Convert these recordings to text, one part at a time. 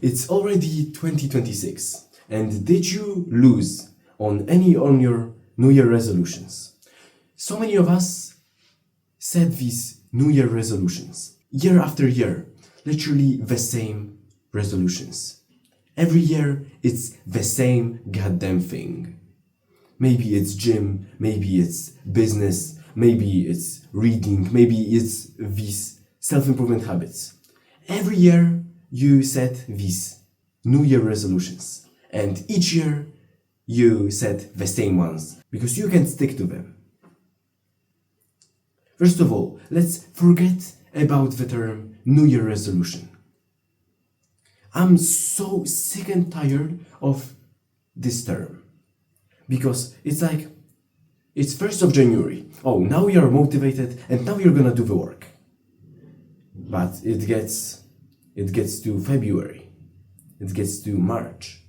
It's already 2026, and did you lose on any on your New Year resolutions? So many of us set these New Year resolutions year after year, literally the same resolutions. Every year it's the same goddamn thing. Maybe it's gym, maybe it's business, maybe it's reading, maybe it's these self-improvement habits. Every year you set these New Year resolutions, and each year you set the same ones because you can stick to them. First of all, let's forget about the term New Year resolution. I'm so sick and tired of this term because it's like it's 1st of January. Oh, now you're motivated and now you're gonna do the work. But it gets to February, it gets to March,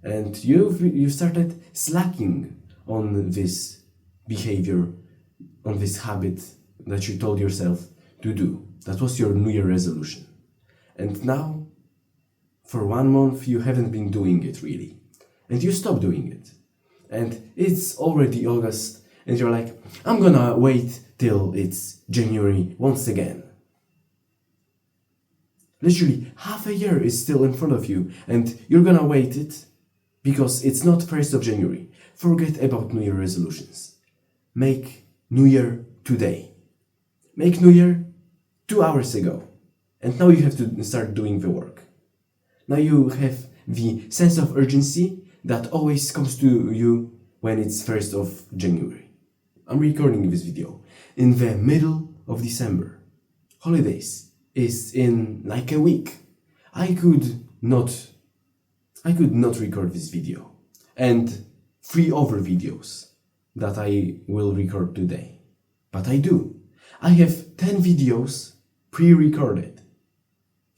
and you started slacking on this behavior, on this habit that you told yourself to do. That was your New Year resolution. And now, for 1 month, you haven't been doing it really. And you stop doing it. And it's already August, and you're like, I'm gonna wait till it's January once again. Literally, half a year is still in front of you, and you're gonna wait it because it's not 1st of January. Forget about New Year resolutions. Make New Year today. Make New Year 2 hours ago. And now you have to start doing the work. Now you have the sense of urgency that always comes to you when it's 1st of January. I'm recording this video in the middle of December. Holidays is in like a week. I could not record this video and 3 other videos that I will record today. But I do. I have 10 videos pre-recorded.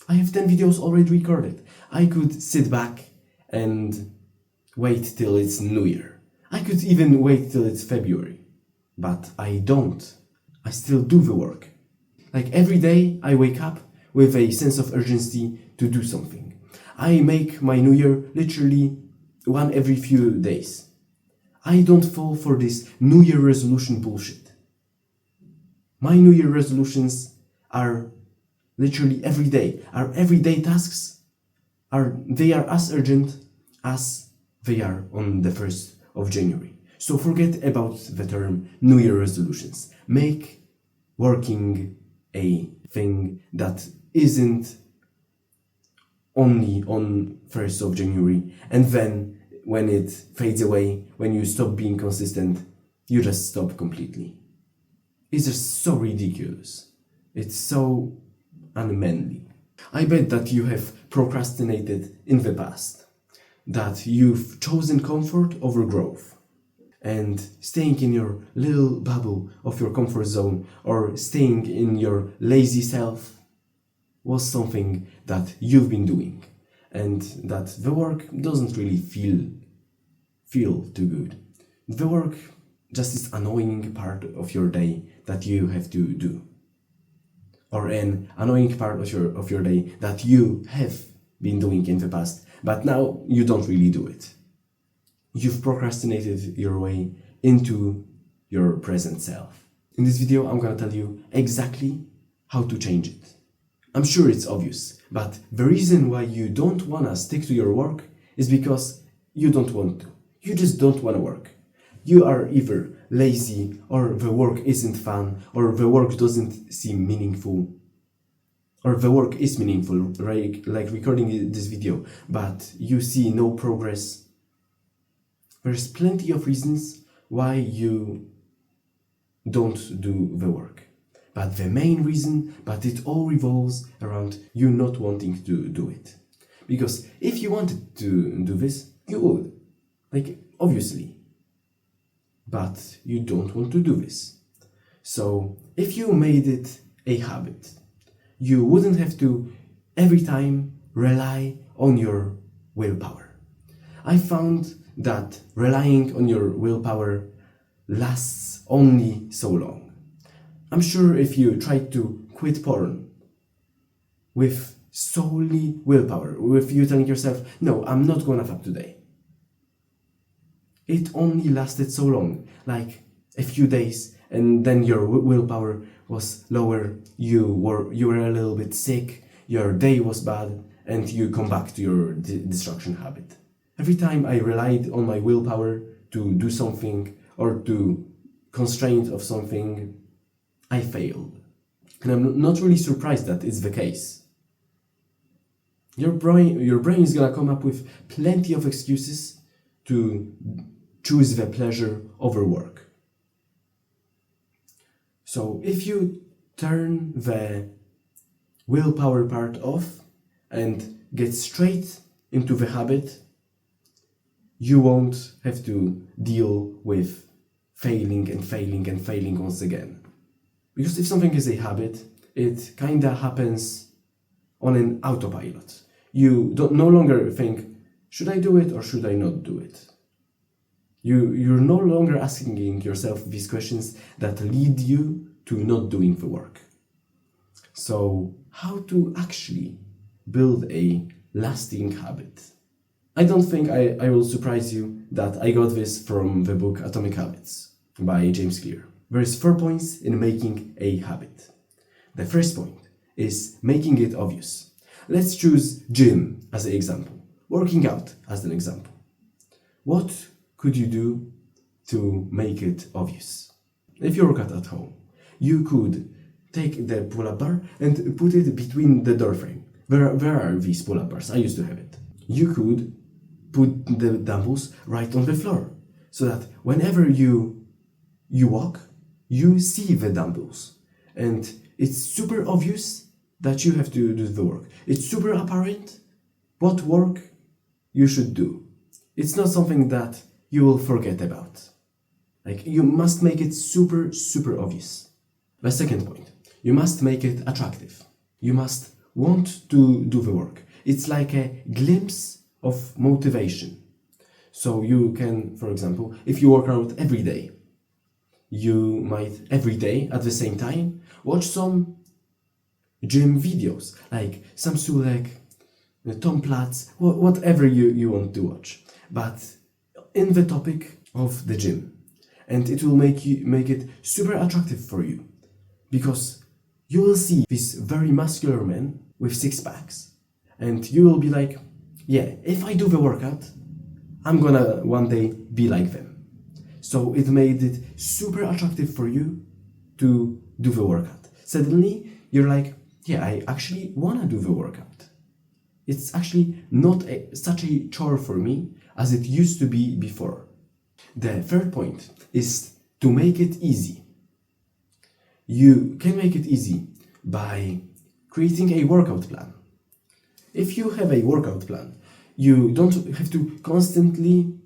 I have 10 videos already recorded. I could sit back and wait till it's New Year. I could even wait till it's February. But I don't. I still do the work. Like every day I wake up with a sense of urgency to do something. I make my New Year literally one every few days. I don't fall for this New Year resolution bullshit. My New Year resolutions are literally every day. Our everyday tasks are as urgent as they are on the 1st of January. So forget about the term New Year resolutions. Make working a thing that isn't only on 1st of January, and then when it fades away, when you stop being consistent, you just stop completely. It's just so ridiculous. It's so unmanly. I bet that you have procrastinated in the past, that you've chosen comfort over growth, and staying in your little bubble of your comfort zone or staying in your lazy self was something that you've been doing, and that the work doesn't really feel too good. The work just is annoying part of your day that you have to do, or an annoying part of your day that you have been doing in the past, but now you don't really do it. You've procrastinated your way into your present self. In this video, I'm gonna tell you exactly how to change it. I'm sure it's obvious, but the reason why you don't wanna stick to your work is because you don't want to. You just don't wanna work. You are either lazy, or the work isn't fun, or the work doesn't seem meaningful, or the work is meaningful, right? Like recording this video, but you see no progress. There's plenty of reasons why you don't do the work. But the main reason, it all revolves around you not wanting to do it. Because if you wanted to do this, you would. Like, obviously. But you don't want to do this. So, if you made it a habit, you wouldn't have to every time rely on your willpower. I found that relying on your willpower lasts only so long. I'm sure if you tried to quit porn with solely willpower, with you telling yourself, no, I'm not gonna fap today. It only lasted so long, like a few days, and then your willpower was lower, you were a little bit sick, your day was bad, and you come back to your destruction habit. Every time I relied on my willpower to do something or to constraint of something, I failed. And I'm not really surprised that it's the case. Your brain is gonna come up with plenty of excuses to choose the pleasure over work. So if you turn the willpower part off and get straight into the habit, you won't have to deal with failing and failing and failing once again. Because if something is a habit, it kinda happens on an autopilot. You no longer think, should I do it or should I not do it? You're no longer asking yourself these questions that lead you to not doing the work. So, how to actually build a lasting habit? I don't think I will surprise you that I got this from the book Atomic Habits by James Clear. There's 4 points in making a habit. The first point is making it obvious. Let's choose gym as an example, working out as an example. What could you do to make it obvious? If you work out at home, you could take the pull-up bar and put it between the door frame. Where are these pull-up bars? I used to have it. You could put the dumbbells right on the floor so that whenever you walk, you see the dumbbells. And it's super obvious that you have to do the work. It's super apparent what work you should do. It's not something that you will forget about. Like, you must make it super, super obvious. The second point, you must make it attractive. You must want to do the work. It's like a glimpse of motivation. So you can, for example, if you work out every day, you might every day at the same time watch some gym videos, like Sam Sulek, Tom Platz, whatever you want to watch, but in the topic of the gym. And it will make it super attractive for you, because you will see these very muscular men with six packs, and you will be like, yeah, if I do the workout, I'm gonna one day be like them. So it made it super attractive for you to do the workout. Suddenly, you're like, yeah, I actually wanna do the workout. It's actually not such a chore for me as it used to be before. The third point is to make it easy. You can make it easy by creating a workout plan. If you have a workout plan, you don't have to consciously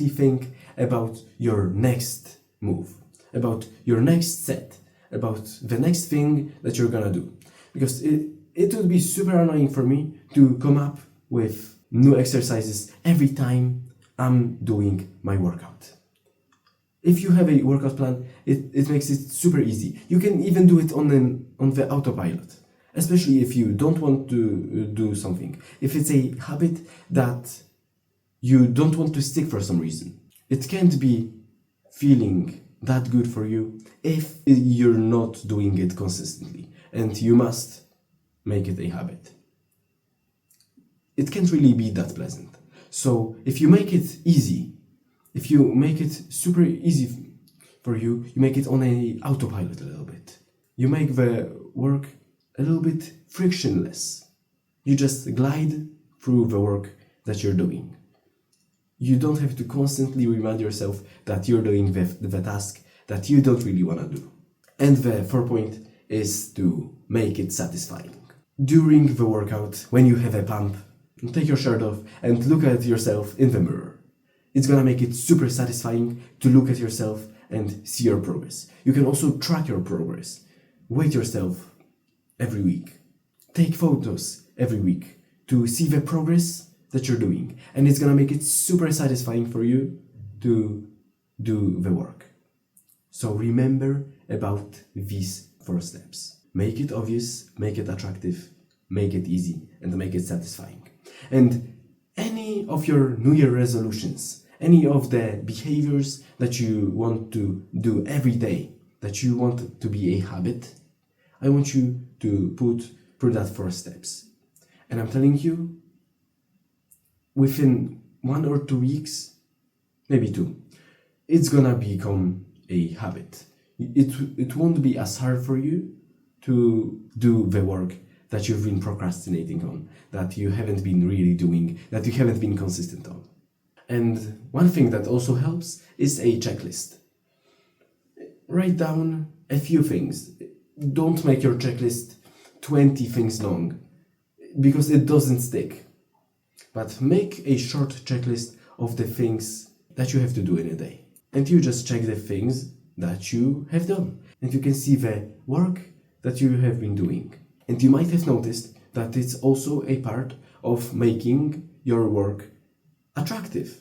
think about your next move, about your next set, about the next thing that you're gonna do. Because it would be super annoying for me to come up with new exercises every time I'm doing my workout. If you have a workout plan, it makes it super easy. You can even do it on the autopilot, especially if you don't want to do something. If it's a habit that you don't want to stick for some reason, it can't be feeling that good for you if you're not doing it consistently, and you must make it a habit. It can't really be that pleasant. So if you make it easy, if you make it super easy for you, you make it on a autopilot a little bit. You make the work a little bit frictionless. You just glide through the work that you're doing. You don't have to constantly remind yourself that you're doing the task that you don't really want to do. And the fourth point is to make it satisfying. During the workout, when you have a pump, take your shirt off and look at yourself in the mirror. It's gonna make it super satisfying to look at yourself and see your progress. You can also track your progress. Weight yourself every week. Take photos every week to see the progress that you're doing. And it's gonna make it super satisfying for you to do the work. So remember about these 4 steps. Make it obvious, make it attractive, make it easy, and make it satisfying. And any of your New Year resolutions, any of the behaviors that you want to do every day, that you want to be a habit, I want you to put that 4 steps. And I'm telling you, within 1 or 2 weeks, maybe 2, it's gonna become a habit. It won't be as hard for you to do the work that you've been procrastinating on, that you haven't been really doing, that you haven't been consistent on. And one thing that also helps is a checklist. Write down a few things. Don't make your checklist 20 things long, because it doesn't stick. But make a short checklist of the things that you have to do in a day. And you just check the things that you have done. And you can see the work that you have been doing. And you might have noticed that it's also a part of making your work attractive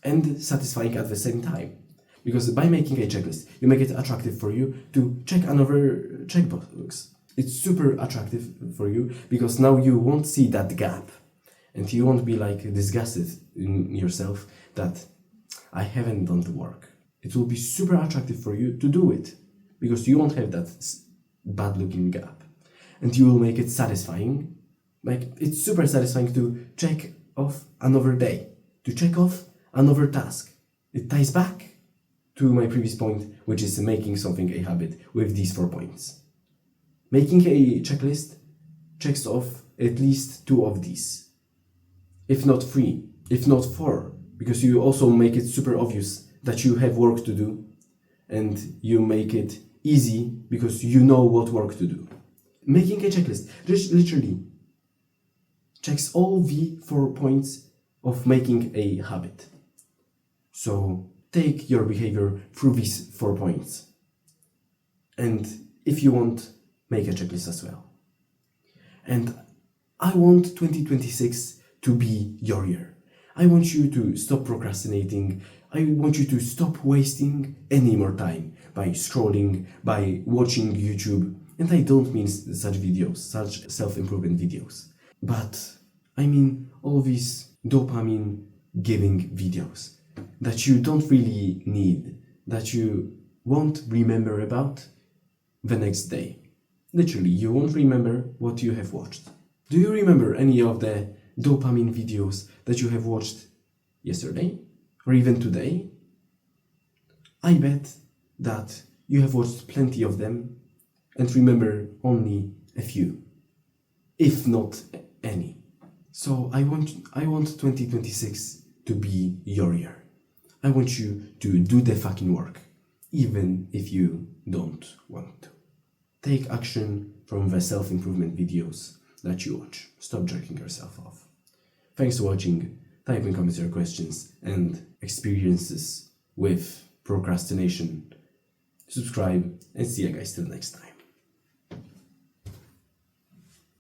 and satisfying at the same time. Because by making a checklist, you make it attractive for you to check another checkbox. It's super attractive for you because now you won't see that gap and you won't be like disgusted in yourself that I haven't done the work. It will be super attractive for you to do it because you won't have that bad looking gap, and you will make it satisfying. Like, it's super satisfying to check off another day, to check off another task. It ties back to my previous point, which is making something a habit with these 4 points. Making a checklist checks off at least 2 of these, if not 3, if not 4, because you also make it super obvious that you have work to do, and you make it easy because you know what work to do. Making a checklist literally checks all the 4 points of making a habit. So take your behavior through these 4 points. And if you want, make a checklist as well. And I want 2026 to be your year. I want you to stop procrastinating. I want you to stop wasting any more time by scrolling, by watching YouTube. And I don't mean such videos, such self-improvement videos. But I mean all these dopamine-giving videos that you don't really need, that you won't remember about the next day. Literally, you won't remember what you have watched. Do you remember any of the dopamine videos that you have watched yesterday or even today? I bet that you have watched plenty of them and remember only a few, if not any. So I want 2026 to be your year. I want you to do the fucking work, even if you don't want to. Take action from the self-improvement videos that you watch. Stop jerking yourself off. Thanks for watching. Type in comments your questions and experiences with procrastination. Subscribe and see you guys till next time.